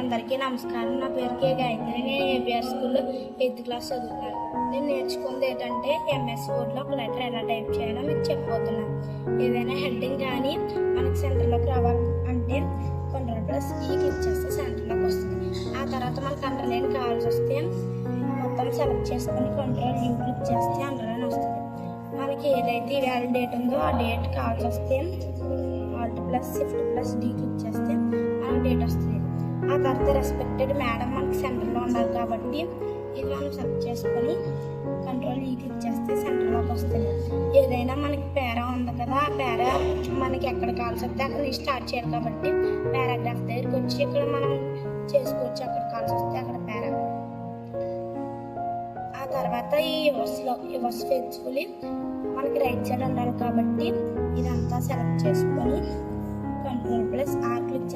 అందరికీ నమస్కారం. నా పేరు కే గాయత్రి. నేను ఏబిఆర్ స్కూల్లో 8th క్లాస్ చదువుతున్నాను. నేను నేర్చుకుంది ఏంటంటే ఎంఎస్ వర్డ్లో ఒక లెటర్ ఎలా టైప్ చేయాలో మీకు చెప్పబోతున్నాను. ఏదైనా హెడ్డింగ్ కానీ మనకి సెంటర్లోకి రావాలి అంటే Ctrl+E క్లిక్ చేస్తే సెంటర్లోకి వస్తుంది. ఆ తర్వాత మనకు అండర్లైన్ కావాల్సి వస్తే మొత్తం సెలెక్ట్ చేసుకొని Ctrl+U క్లిక్ చేస్తే అండర్లైన్ వస్తుంది. మనకి ఏదైతే ఇవాళ డేట్ ఉందో ఆ డేట్ కావాల్సి వస్తే Alt+Shift+D క్లిక్ చేస్తే మనకి డేట్ వస్తుంది. ఆ తర్వాత రెస్పెక్టెడ్ మేడం మనకి సెంటర్లో ఉండాలి కాబట్టి ఇది మనం సెలెక్ట్ చేసుకొని Ctrl+E క్లిక్ చేస్తే సెంటర్లోకి వస్తుంది. ఏదైనా మనకి పేరా ఉంది కదా, ఆ పేరా మనకి ఎక్కడ కావాల్సి వస్తే అక్కడ స్టార్ట్ చేయాలి కాబట్టి పారాగ్రాఫ్ దగ్గరికి వచ్చి ఇక్కడ మనం చేసుకోవచ్చు. అక్కడ కావాల్సి వస్తే అక్కడ పేరా. ఆ తర్వాత ఈ యువర్స్ ఫేస్ఫుల్లీ మనకి రైట్ సైడ్ ఉండాలి కాబట్టి ఇదంతా సెలెక్ట్ చేసుకొని Ctrl+R క్లిక్